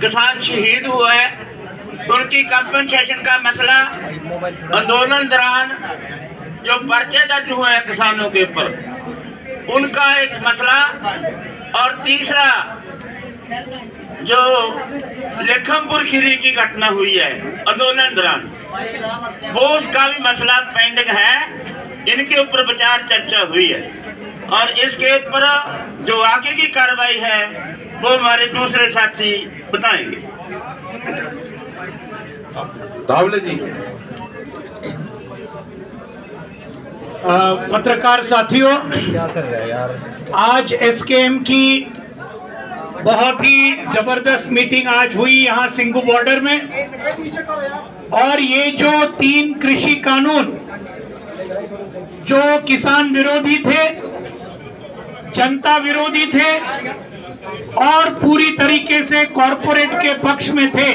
किसान शहीद हुए उनकी कंपनसेशन का मसला, आंदोलन दौरान जो पर्चे दर्ज हुए हैं किसानों के ऊपर उनका एक मसला, और तीसरा जो लखीमपुर खीरी की घटना हुई है आंदोलन दौरान वो उसका भी मसला पेंडिंग है। इनके ऊपर विचार चर्चा हुई है और इसके ऊपर जो आगे की कार्रवाई है वो हमारे दूसरे साथी बताएंगे। धावले जी। पत्रकार साथियों, आज एसकेएम की बहुत ही जबरदस्त मीटिंग आज हुई यहाँ सिंगू बॉर्डर में, और ये जो 3 कृषि कानून जो किसान विरोधी थे, जनता विरोधी थे और पूरी तरीके से कॉरपोरेट के पक्ष में थे,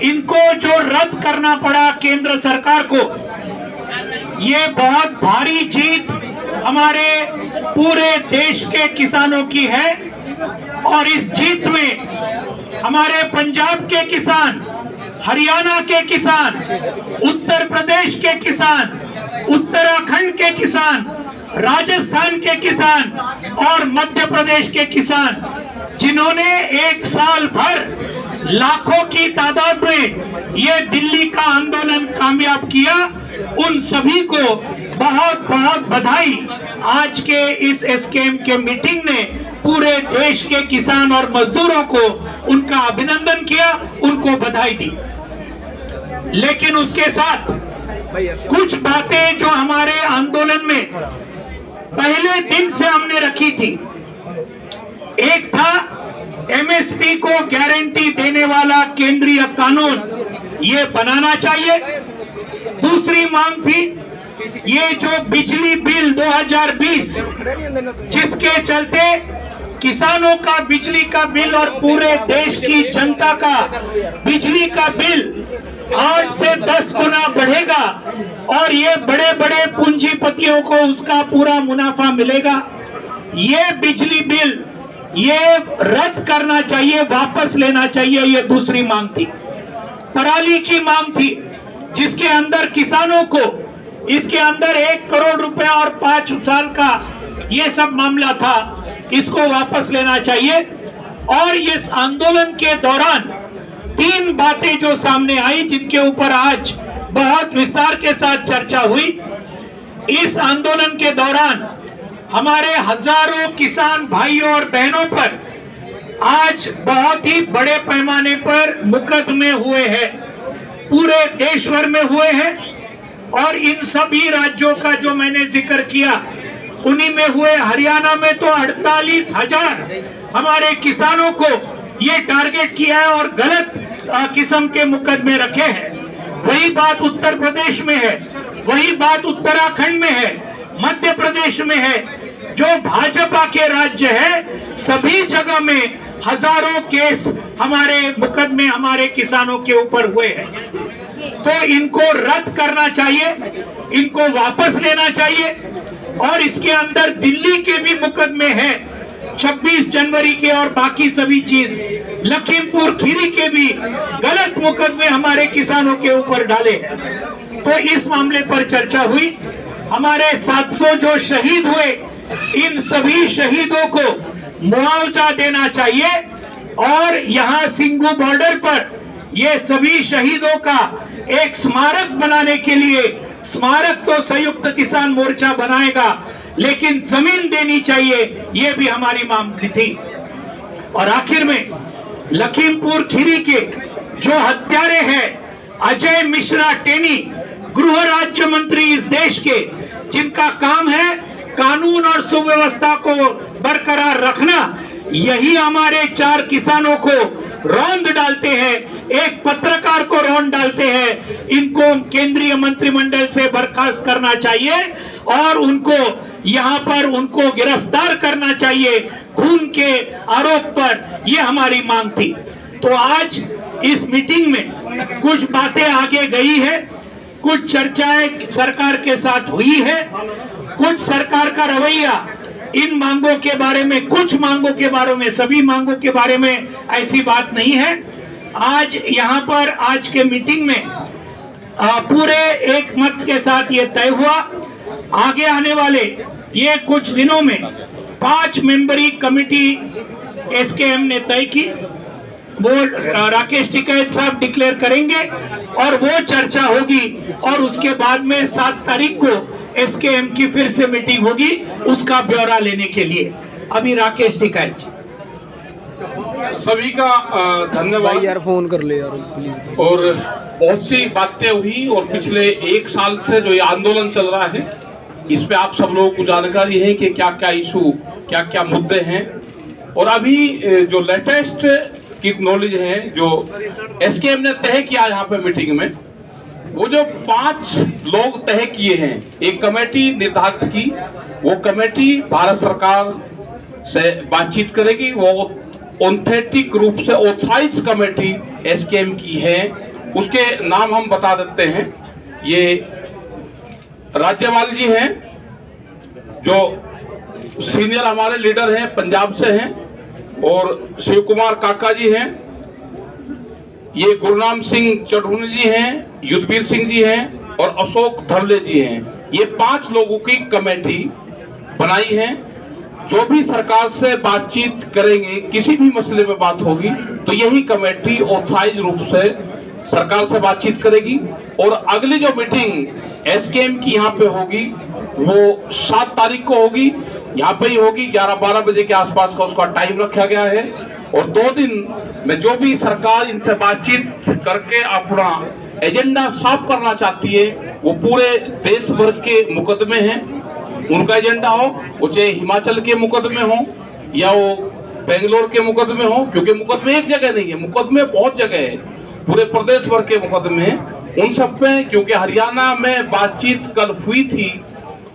इनको जो रद्द करना पड़ा केंद्र सरकार को, ये बहुत भारी जीत हमारे पूरे देश के किसानों की है। और इस जीत में हमारे पंजाब के किसान, हरियाणा के किसान, उत्तर प्रदेश के किसान, उत्तराखंड के किसान, राजस्थान के किसान और मध्य प्रदेश के किसान, जिन्होंने एक साल भर लाखों की तादाद में ये दिल्ली का आंदोलन कामयाब किया, उन सभी को बहुत बहुत बधाई। आज के इस एसकेएम के मीटिंग ने पूरे देश के किसान और मजदूरों को उनका अभिनंदन किया, उनको बधाई दी। लेकिन उसके साथ कुछ बातें जो हमारे आंदोलन में पहले दिन से हमने रखी थी, एक था एमएसपी को गारंटी देने वाला केंद्रीय कानून ये बनाना चाहिए। दूसरी मांग थी ये जो बिजली बिल 2020 जिसके चलते किसानों का बिजली का बिल और पूरे देश की जनता का बिजली का बिल 8 से 10 गुना बढ़ेगा और ये बड़े बड़े पूंजीपतियों को उसका पूरा मुनाफा मिलेगा। ये बिजली बिल ये रद्द करना चाहिए, वापस लेना चाहिए, ये दूसरी मांग थी। पराली की मांग थी जिसके अंदर किसानों को इसके अंदर 1 करोड़ रुपया और 5 साल का ये सब मामला था, इसको वापस लेना चाहिए। और इस आंदोलन के दौरान 3 बातें जो सामने आई जिनके ऊपर आज बहुत विस्तार के साथ चर्चा हुई। इस आंदोलन के दौरान हमारे हजारों किसान भाइयों और बहनों पर आज बहुत ही बड़े पैमाने पर मुकदमे हुए हैं, पूरे देश भर में हुए हैं, और इन सभी राज्यों का जो मैंने जिक्र किया उन्हीं में हुए। हरियाणा में तो 48,000 हमारे किसानों को ये टारगेट किया है और गलत किस्म के मुकदमे रखे हैं। वही बात उत्तर प्रदेश में है, वही बात उत्तराखंड में है, मध्य प्रदेश में है। जो भाजपा के राज्य है सभी जगह में हजारों केस हमारे मुकदमे हमारे किसानों के ऊपर हुए हैं। तो इनको रद्द करना चाहिए, इनको वापस लेना चाहिए। और इसके अंदर दिल्ली के भी मुकदमे हैं, 26 जनवरी के और बाकी सभी चीज, लखीमपुर खीरी के भी गलत मुकदमे हमारे किसानों के ऊपर डाले। तो इस मामले पर चर्चा हुई। हमारे 700 जो शहीद हुए, इन सभी शहीदों को मुआवजा देना चाहिए और यहाँ सिंगू बॉर्डर पर ये सभी शहीदों का एक स्मारक बनाने के लिए, स्मारक तो संयुक्त किसान मोर्चा बनाएगा लेकिन जमीन देनी चाहिए, ये भी हमारी मांग थी। और आखिर में लखीमपुर खीरी के जो हत्यारे हैं अजय मिश्रा टेनी, गृह राज्य मंत्री इस देश के, जिनका काम है कानून और सुव्यवस्था को बरकरार रखना, यही हमारे 4 किसानों को रौंद डालते हैं, एक पत्रकार को रौंद डालते हैं। इनको केंद्रीय मंत्रिमंडल से बर्खास्त करना चाहिए और उनको यहाँ पर उनको गिरफ्तार करना चाहिए खून के आरोप पर। ये हमारी मांग थी। तो आज इस मीटिंग में कुछ बातें आगे गई है, कुछ चर्चाएं सरकार के साथ हुई है, कुछ सरकार का रवैया इन मांगों के बारे में, कुछ मांगों के बारे में, सभी मांगों के बारे में ऐसी बात नहीं है। आज यहाँ पर आज के मीटिंग में पूरे एक मत के साथ ये तय हुआ, आगे आने वाले ये कुछ दिनों में 5 मेंबरी कमेटी एसकेएम ने तय की, वो राकेश टिकैत साहब डिक्लेयर करेंगे और वो चर्चा होगी और उसके बाद में 7 तारीख को एसकेएम की फिर से मीटिंग होगी उसका ब्यौरा लेने के लिए। अभी राकेश टिकैत सभी का धन्यवाद यार, फोन कर ले यार प्लीज। और बहुत सी बातें हुई और पिछले 1 साल से जो ये आंदोलन चल रहा है इस पे आप सब लोगों को जानकारी है कि क्या क्या इशू, क्या क्या मुद्दे हैं। और अभी जो लेटेस्ट की नॉलेज है जो एसकेएम ने तय किया यहाँ पे मीटिंग में, वो जो 5 लोग तय किए हैं, एक कमेटी निर्धारित की, वो कमेटी भारत सरकार से बातचीत करेगी। वो ऑथेंटिक रूप से ऑथराइज कमेटी एसकेएम की है, उसके नाम हम बता देते हैं। ये राज्यपाल जी हैं जो सीनियर हमारे लीडर हैं, पंजाब से हैं, और शिव कुमार काका जी हैं, ये गुरनाम सिंह चढ़ूनी जी हैं, युद्धवीर सिंह जी हैं और अशोक धवले जी हैं। ये 5 लोगों की कमेटी बनाई है। जो भी सरकार से बातचीत करेंगे, किसी भी मसले में बात होगी तो यही कमेटी ऑथराइज रूप से सरकार से बातचीत करेगी। और अगली जो मीटिंग एसकेएम की यहाँ पे होगी वो 7 तारीख को होगी, यहाँ पे ही होगी। 11-12 बजे के आसपास का उसका टाइम रखा गया है। और 2 दिन में जो भी सरकार इनसे बातचीत करके अपना एजेंडा साफ करना चाहती है, वो पूरे देश भर के मुकदमे हैं, उनका एजेंडा हो, वो चाहे हिमाचल के मुकदमे हो या वो बेंगलोर के मुकदमे हो, क्योंकि मुकदमे एक जगह नहीं है, मुकदमे बहुत जगह है, पूरे प्रदेश भर के मुकदमे हैं, उन सब पे। क्योंकि हरियाणा में बातचीत कल हुई थी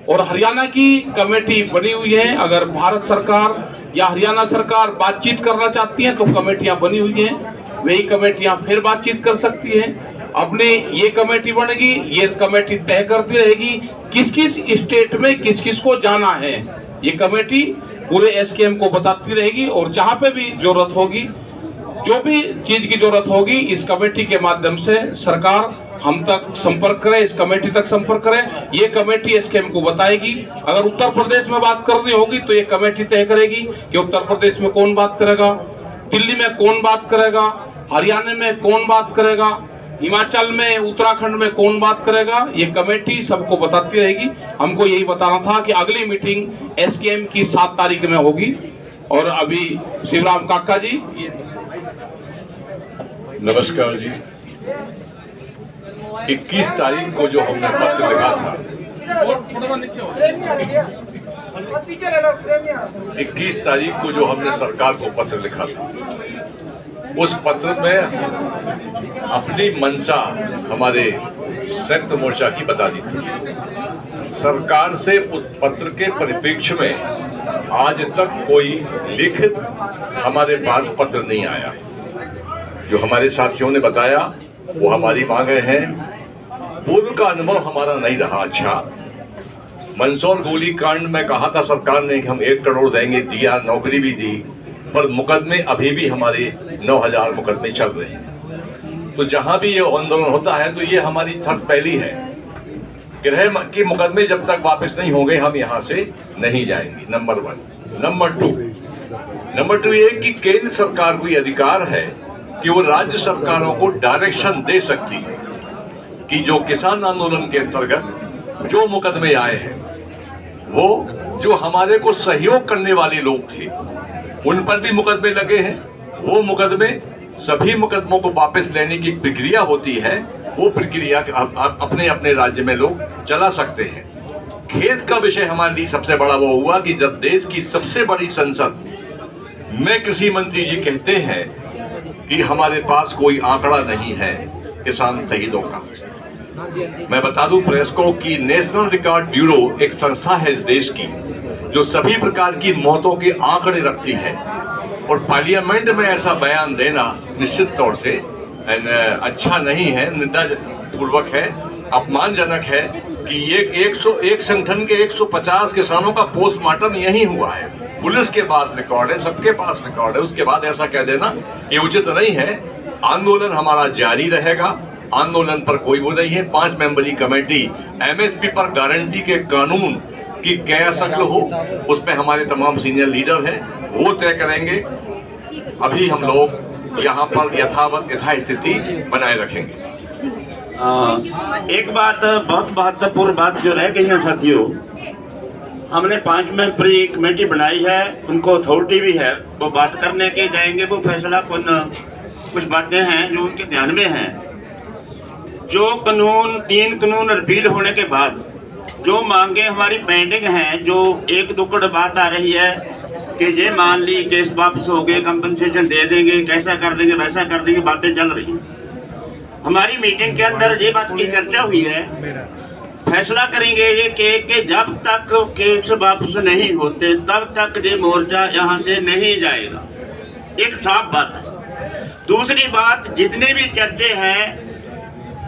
और हरियाणा की कमेटी बनी हुई है। अगर भारत सरकार या हरियाणा सरकार बातचीत करना चाहती है तो कमेटियां बनी हुई हैं, वही कमेटियां फिर बातचीत कर सकती हैं। अपने ये कमेटी बनेगी, ये कमेटी तय करती रहेगी किस किस स्टेट में किस किस को जाना है, ये कमेटी पूरे एसकेएम को बताती रहेगी। और जहां पे भी जरूरत होगी, जो भी चीज की जरूरत होगी, इस कमेटी के माध्यम से सरकार हम तक संपर्क करे, इस कमेटी तक संपर्क करे, ये कमेटी एसकेएम को बताएगी। अगर उत्तर प्रदेश में बात करनी होगी तो ये कमेटी तय करेगी कि उत्तर प्रदेश में कौन बात करेगा, दिल्ली में कौन बात करेगा, हरियाणा में कौन बात करेगा, हिमाचल में, उत्तराखंड में कौन बात करेगा, ये कमेटी सबको बताती रहेगी। हमको यही बताना था कि अगली मीटिंग एसकेएम की 7 तारीख में होगी। और अभी शिवराम काका जी। नमस्कार जी। 21 तारीख को जो हमने पत्र लिखा था, 21 तारीख को जो हमने सरकार को पत्र लिखा था, उस पत्र में अपनी मंशा हमारे संयुक्त मोर्चा की बता दी थी। सरकार से उस पत्र के परिप्रेक्ष्य में आज तक कोई लिखित हमारे पास पत्र नहीं आया। जो हमारे साथियों ने बताया वो हमारी मांगे हैं। पूर्व का अनुभव हमारा नहीं रहा अच्छा। मंदसौर गोलीकांड में कहा था सरकार ने कि हम 1 करोड़ देंगे, दिया, नौकरी भी दी, पर मुकदमे अभी भी हमारे 9000 मुकदमे चल रहे हैं। तो जहां भी ये आंदोलन होता है तो ये हमारी थर्ड पहली है, गृह के मुकदमे जब तक वापस नहीं होंगे हम यहाँ से नहीं जाएंगे, नंबर 1। नंबर 2 ये कि केंद्र सरकार को ये अधिकार है कि वो राज्य सरकारों को डायरेक्शन दे सकती है कि जो किसान आंदोलन के अंतर्गत जो मुकदमे आए हैं, वो जो हमारे को सहयोग करने वाले लोग थे उन पर भी मुकदमे लगे हैं, वो मुकदमे सभी मुकदमों को वापस लेने की प्रक्रिया होती है, वो प्रक्रिया अपने अपने राज्य में लोग चला सकते हैं। खेद का विषय हमारे लिए सबसे बड़ा वो हुआ कि जब देश की सबसे बड़ी संसद में कृषि मंत्री जी कहते हैं कि हमारे पास कोई आंकड़ा नहीं है किसान शहीदों का। मैं बता दूं प्रेस को कि नेशनल रिकॉर्ड ब्यूरो एक संस्था है इस देश की जो सभी प्रकार की मौतों के आंकड़े रखती है, और पार्लियामेंट में ऐसा बयान देना निश्चित तौर से अच्छा नहीं है, निंदापूर्वक है, अपमानजनक है। कि ये 101 संगठन के 150 किसानों का पोस्टमार्टम यही हुआ है। पुलिस के पास रिकॉर्ड है, सबके पास रिकॉर्ड है। उसके बाद ऐसा कह देना ये उचित नहीं है। आंदोलन हमारा जारी रहेगा, आंदोलन पर कोई वो नहीं है। 5 मेंबरी कमेटी एमएसपी पर गारंटी के कानून की क्या शक्ल हो, उसमें हमारे तमाम सीनियर लीडर हैं, वो तय करेंगे। अभी हम लोग यहाँ पर यथास्थिति बनाए रखेंगे। एक बात बहुत महत्वपूर्ण बात जो रह गई है साथियों, हमने 5 मेंबरी कमेटी बनाई है, उनको अथॉरिटी भी है, वो बात करने के जाएंगे, वो फैसला कुछ बातें हैं जो उनके ध्यान में हैं। जो कानून 3 कानून रिपील होने के बाद जो मांगे हमारी पेंडिंग हैं, जो एक दुक्कड़ बात आ रही है कि ये मान ली केस वापस हो गए, कंपनसेशन दे देंगे, कैसा कर देंगे वैसा कर देंगे, बातें चल रही हैं। हमारी मीटिंग के अंदर ये बात की चर्चा हुई है, फैसला करेंगे ये कि जब तक केस वापस नहीं होते तब तक ये मोर्चा यहाँ से नहीं जाएगा। एक साफ बात है। दूसरी बात, जितने भी चर्चे हैं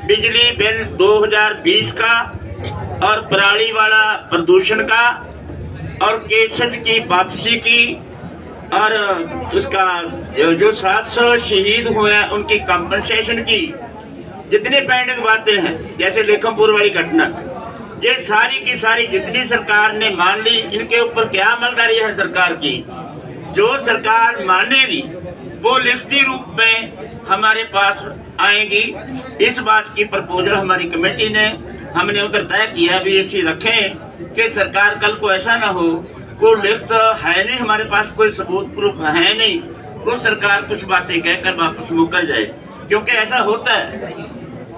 बिजली बिल 2020 का और पराली वाला प्रदूषण का और केसेस की वापसी की और उसका जो 700 शहीद हुए हैं उनकी कंपनसेशन की, जितनी पेंडिंग बातें हैं जैसे लेखमपुर वाली घटना, ये सारी की सारी जितनी सरकार ने मान ली, इनके ऊपर क्या अमलदारी है सरकार की। जो सरकार मानेगी वो लिखती रूप में हमारे पास आएगी। इस बात की प्रपोजल हमारी कमेटी ने हमने उधर तय किया भी ऐसी रखें कि सरकार कल को ऐसा ना हो, कोई लिखत है नहीं हमारे पास, कोई सबूत प्रूफ है नहीं, वो सरकार कुछ बातें कहकर वापस मुकर जाए। क्योंकि ऐसा होता है,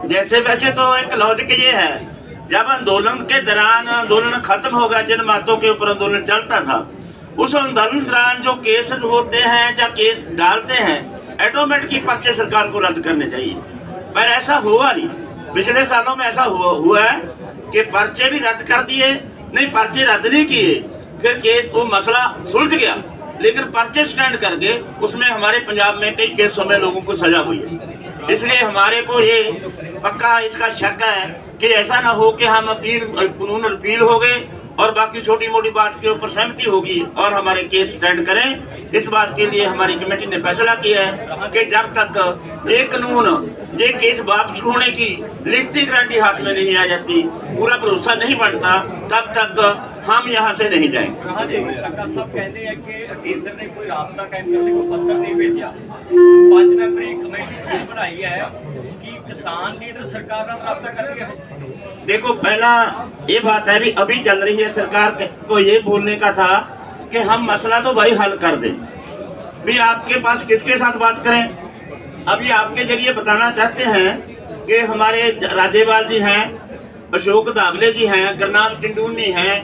जैसे वैसे तो एक लॉजिक ये है, जब आंदोलन के दौरान आंदोलन खत्म होगा, जिन बातों के ऊपर आंदोलन चलता था, उस आंदोलन दौरान जो केसेस होते हैं या केस डालते हैं, ऑटोमेटिक की पर्चे सरकार को रद्द करने चाहिए, पर ऐसा हुआ नहीं। पिछले सालों में ऐसा हुआ है कि पर्चे भी रद्द कर दिए, नहीं पर्चे रद्द नहीं किए, फिर केस वो मसला सुलझ गया, लेकिन पर्चे स्टैंड करके उसमें हमारे पंजाब में कई केसों में लोगों को सजा हुई है। इसलिए हमारे को ये पक्का इसका शक है कि ऐसा ना हो कि हम 3 कानून रिपील हो गए और बाकी छोटी मोटी बात के ऊपर सहमति होगी और हमारे केस स्टैंड करें। इस बात के लिए हमारी कमेटी ने फैसला किया है कि जब तक ये कानून ये केस वापस होने की लिखती गारंटी हाथ में नहीं आ जाती, पूरा भरोसा नहीं बनता, तब तक हम यहाँ से नहीं जाएंगे। सब कहते हैं कि केंद्र ने कोई राबता कायम करने को पत्र नहीं भेजा, 5 मेंबरी कमेटी बनाई है कि किसान लीडर सरकार का राबता कर दिया। देखो, पहला ये बात है भी अभी चल रही है, सरकार को ये बोलने का था कि हम मसला तो भाई हल कर दें, भी आपके पास किसके साथ बात करें। अभी आपके जरिए बताना चाहते हैं कि हमारे राज्यपाल जी हैं, अशोक धाबले जी हैं, गुरनाम टिंडूनी हैं,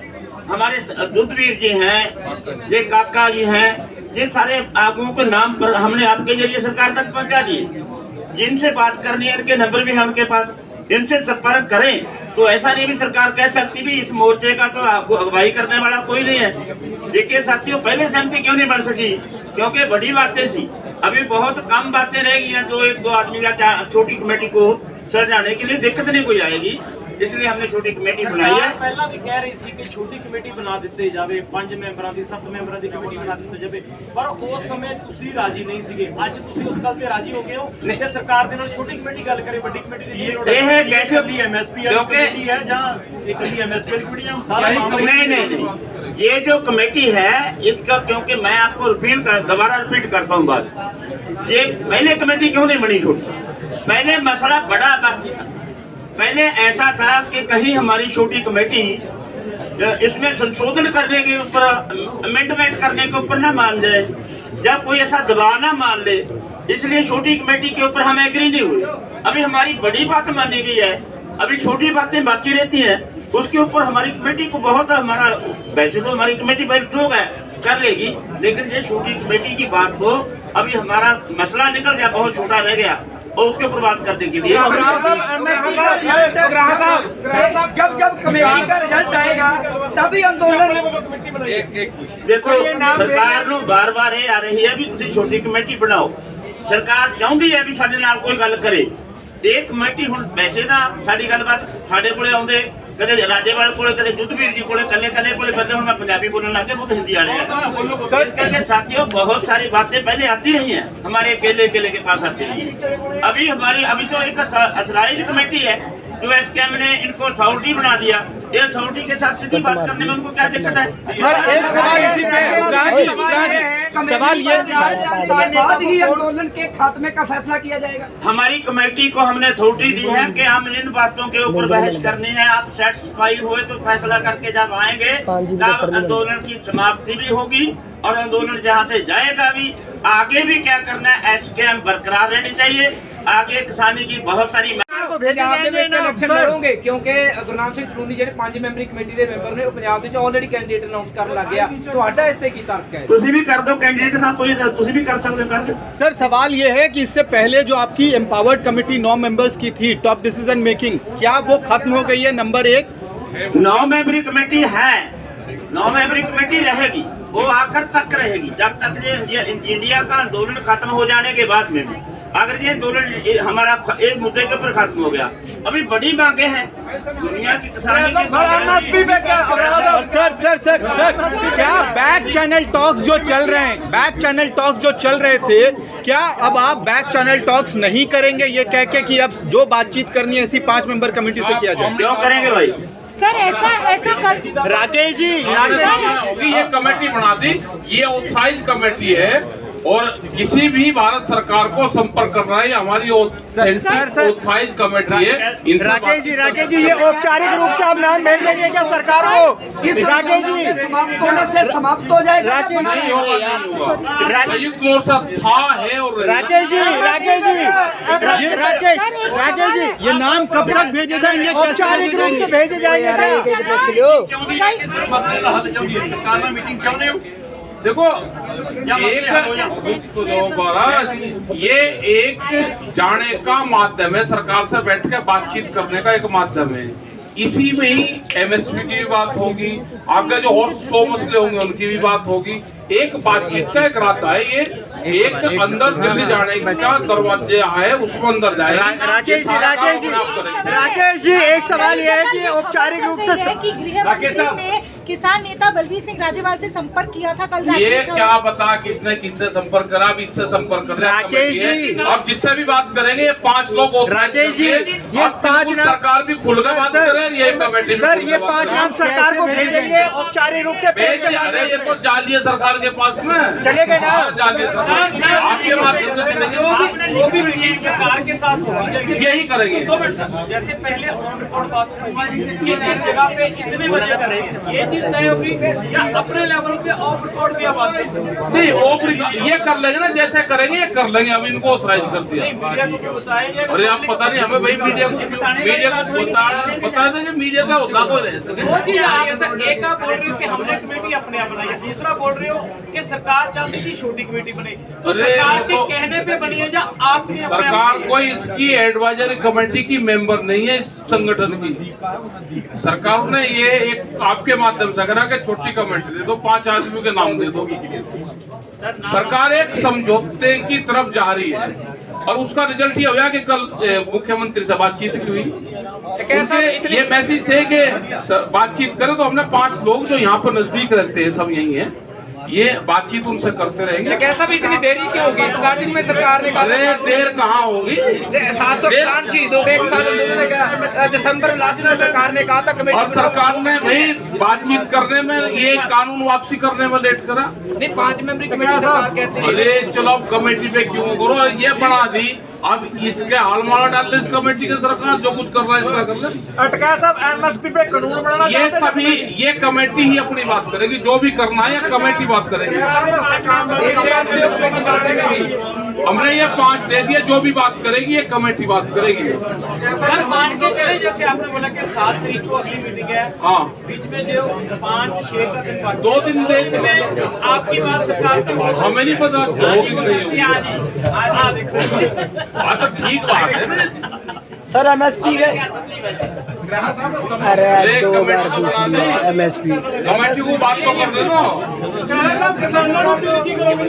हमारे दुधवीर जी हैं, ये काका जी हैं, ये सारे आगुओं के नाम पर हमने आपके जरिए सरकार तक पहुंचा दिए। जिनसे बात करनी है इनके नंबर भी है उनके पास, इनसे संपर्क करें। तो ऐसा नहीं भी सरकार कह सकती भी इस मोर्चे का तो अगुवाई करने वाला कोई नहीं है। देखिए साथियों, पहले सहमति क्यों नहीं बन सकी, क्योंकि बड़ी बातें थी, अभी बहुत कम बातें रह गई हैं जो 1-2 आदमी का छोटी कमेटी को सजाने के लिए दिक्कत नहीं कोई आएगी, इसलिए हमने छोटी कमेटी बनाई है। पहला भी कह रही थी कि छोटी कमेटी बना दी जाए, 5 ਮੈਂਬਰਾਂ ਦੀ 7 ਮੈਂਬਰਾਂ ਦੀ कमेटी बना दी जाए, पर उस समय ਤੁਸੀਂ ਰਾਜੀ ਨਹੀਂ ਸੀਗੇ। ਅੱਜ ਤੁਸੀਂ ਉਸ ਗੱਲ ਤੇ ਰਾਜੀ ਹੋ ਗਏ ਹੋ ਕਿ ਸਰਕਾਰ ਦੇ ਨਾਲ ਛੋਟੀ ਕਮੇਟੀ ਗੱਲ ਕਰੇ, ਵੱਡੀ ਕਮੇਟੀ ਦੀ ਲੋੜ ਇਹ ਹੈ कैसे भी एमएसपी कमेटी है जहाँ एक एमएसपी कमेटी हम सारा नहीं, ये जो कमेटी है इसका, क्योंकि मैं आपको दोबारा रिपीट करता हूँ बात, ये पहले कमेटी क्यों नहीं बनी छोटी, पहले मसला बड़ा बाकी था। पहले ऐसा था कि कहीं हमारी छोटी कमेटी इसमें संशोधन करने के ऊपर, अमेंडमेंट करने के ऊपर ना मान जाए, जब कोई ऐसा दबाव ना मान ले, इसलिए छोटी कमेटी के ऊपर हम एग्री नहीं हुए। अभी हमारी बड़ी बात मानी गई है, अभी छोटी बातें बाकी रहती हैं, उसके ऊपर हमारी कमेटी को बहुत, हमारा वैसे तो हमारी कमेटी पहले ठोक है कर लेगी, लेकिन ये छोटी कमेटी की बात को अभी हमारा मसला निकल गया, बहुत छोटा रह गया और उसके ऊपर बात करने के लिए जब कमेटी का रिजल्ट आएगा तभी आंदोलन। देखो, सरकार ਨੂੰ बार-बार ਇਹ ਆ ਰਹੀ ਹੈ ਵੀ ਤੁਸੀਂ ਛੋਟੀ ਕਮੇਟੀ ਬਣਾਓ, ਸਰਕਾਰ ਚਾਹੁੰਦੀ ਹੈ ਵੀ ਸਾਡੇ ਨਾਲ ਕੋਈ ਗੱਲ ਕਰੇ। ਇਹ ਕਮੇਟੀ ਹੁਣ ਵੈਸੇ ਤਾਂ ਸਾਡੀ ਗੱਲਬਾਤ ਸਾਡੇ ਕੋਲੇ ਆਉਂਦੇ ਕਦੇ ਰਾਜੇਵਾਲ ਕੋਲੇ ਕਦੇ ਜੁੱਧਵੀਰ ਜੀ ਕੋਲੇ ਕੱਲੇ ਕੱਲੇ ਕੋਲੇ ਬੰਦੇ ਹੁਣ मैं पंजाबी बोलने लग गया, वो तो हिंदी वाले हैं। सर करके साथियों बहुत सारी बातें पहले आती रही हैं, हमारे अकेले के पास आती रही है। अभी तो एक अथॉराइज्ड कमेटी है जो एसकेएम ने इनको अथॉरिटी बना दिया। ये अथॉरिटी के साथ सीधी बात करने में उनको क्या दिक्कत है? सर एक सवाल इसी पे सवाल ये बाद ही आंदोलन के खात्मे का फैसला किया जाएगा। हमारी कमेटी को हमने अथॉरिटी दी है कि हम इन बातों के ऊपर बहस करनी है। आप सेटिस्फाई हुए तो फैसला करके जब आएंगे तब आंदोलन की समाप्ति भी होगी और आंदोलन जहाँ से जाएगा भी। आगे भी क्या करना है, एसकेएम बरकरार रहनी चाहिए। आगे किसानी की बहुत सारी को इलेक्शन लड़ोगे क्योंकि गुरनाम सिंह चढ़ूनी ਜਿਹੜੇ 5 ਮੈਂਬਰੀ ਕਮੇਟੀ ਦੇ ਮੈਂਬਰ ਨੇ ਉਹ ਪੰਜਾਬ ਦੇ ਵਿੱਚ ਆਲਰੇਡੀ ਕੈਂਡੀਡੇਟ ਅਨਾਉਂਸ ਕਰਨ ਲੱਗ ਗਿਆ। ਤੁਹਾਡਾ ਇਸ ਤੇ ਕੀ ਤਰਕ ਹੈ? ਤੁਸੀਂ ਵੀ ਕਰ ਦਿਓ कैंडिडेट ना कोई ਤੁਸੀਂ भी कर सकते हो, कर दो। सर सवाल ये है कि इससे पहले जो आपकी एम्पावर्ड कमेटी 9 मेंबर्स की थी, टॉप डिसीजन मेकिंग, क्या वो खत्म हो गई है? नंबर 1। 9 मेंबरी कमेटी है, 9 मेंबरी कमेटी रहेगी, वो आखिर तक रहेगी जब तक ये इंडिया का आंदोलन खत्म हो जाने के बाद में भी। अगर ये आंदोलन हमारा एक मुद्दे के ऊपर खत्म हो गया, अभी बड़ी मांगे हैं दुनिया की किसानी की। सर क्या बैक चैनल टॉक्स जो चल रहे हैं, बैक चैनल टॉक्स जो चल रहे थे, क्या अब आप बैक चैनल टॉक्स नहीं करेंगे ये कह के कि अब जो बातचीत करनी है ऐसी 5 मेंबर कमेटी से किया जाए? क्यों करेंगे भाई? सर ऐसा कर राकेश जी ये कमेटी बना दी, ये ऑथराइज कमेटी है और किसी भी भारत सरकार को संपर्क करना है, हमारी ऑथराइज कमेटी है। राकेश जी ये औपचारिक रूप से आप नाम भेजेंगे क्या सरकार को? राकेश जी से समाप्त हो जाएगा। नहीं होगा, संयुक्त मोर्चा था है और राकेश जी ये नाम कब तक भेजे जाएंगे? औपचारिक रूप से भेजे जाएंगे देखो ये एक जाने का माध्यम है, सरकार से बैठ के बातचीत करने का एक माध्यम है। इसी में ही एमएसपी की भी बात होगी, आगे जो और 100 मसले होंगे उनकी भी बात होगी। एक बातचीत का एक रास्ता है, ये एक अंदर दिल्ली जाने का दरवाजे है, उसको अंदर जाए। राकेश जी एक सवाल ये है कि औपचारिक रूप से कि गृहमंत्री ने किसान नेता बलबीर सिंह राजेवाल से संपर्क किया था कल। ये क्या पता किसने किससे संपर्क करा, अब इससे संपर्क कर रहा है। अब जिससे भी बात करेंगे ये 5 लोग। राकेश जी ये 5 नाम सरकार भी खुलकर बात करे, ये कमेटी सर ये 5 नाम सरकार को भेजेंगे औपचारिक रूप से भेज। अरे ये तो जाली है सरकार के पास में, चलेगा ना? जाली आपके माध्यम से जो भी मीटिंग सरकार के साथ होगी, जैसे यही करेंगे। जैसे पहले ऑन रिकॉर्ड बात हुई कि इस जगह पे इतने बजे करेंगे, ये चीज तय होगी या अपने लेवल पे ऑफ रिकॉर्ड भी बात नहीं, ऑफ ये कर लेंगे ना, जैसे करेंगे ये कर लेंगे। अब इनको ऑथराइज कर दिया। मीडिया को बताएंगे। अरे आप पता नहीं हमें भाई मीडिया को बता देंगे, मीडिया का होता कोई रह सके। वो चीज आ रही है सर, एक आप बोल रहे हो कि हमने कमेटी अपने आप बनाई है, दूसरा बोल रहे हो कि सरकार चाहती थी छोटी कमेटी बने, तो सरकार के कहने पे बनी है या आपने सरकार कोई इसकी एडवाइजरी कमेटी की मेंबर नहीं है, इस संगठन की। सरकार ने ये एक आपके माध्यम से करा कि छोटी कमेटी दे दो, 5 आदमी के नाम दे दो। सरकार एक समझौते की तरफ जा रही है और उसका रिजल्ट ये हुआ कि कल मुख्यमंत्री से बातचीत की हुई। उनके ये मैसेज थे कि बातचीत करें, तो हमने 5 लोग जो यहाँ पर नजदीक रहते हैं, सब यही हैं, ये बातचीत उनसे करते रहेंगे। कैसा भी इतनी देरी क्यों होगी? स्टार्टिंग में सरकार ने कहा अरे देर कहाँ होगी, 700 किसान शहीद हो गए, एक साल उन्होंने कहा दिसंबर लास्ट में सरकार ने कहा था कमेटी। और सरकार ने भाई बातचीत करने में, ये कानून वापसी करने में लेट करा। नहीं 5 मेंबरी कमेटी सरकार कहती है। अरे चलो अब कमेटी पे क्यों करो, ये बढ़ा दी, अब इसके हालमाला डाल ले इस कमेटी के। सरकार जो कुछ कर रहा है इसका कर ले। अटका साहब एमएसपी पे कानून बनाना ये सभी ये कमेटी ही अपनी बात करेगी, जो भी करना है ये कमेटी बात करेगी। हमने ये 5 दे दिया, जो भी बात करेगी ये कमेटी बात करेगी। सर मान के चले, जैसे आपने बोला कि 7 तारीख को अगली मीटिंग है, हाँ बीच में जो 5-6 का दिन बाकी 2 दिन लेट में आपकी बात सरकार से हो सकती हमें नहीं पता होगी नहीं होगी। आज देखो हाँ तो ठीक बात है सर एमएसपी है। अरे 2 बार पूछ लिया एमएसपी कमेटी को बात तो कर दे दो। किसान की करोगे।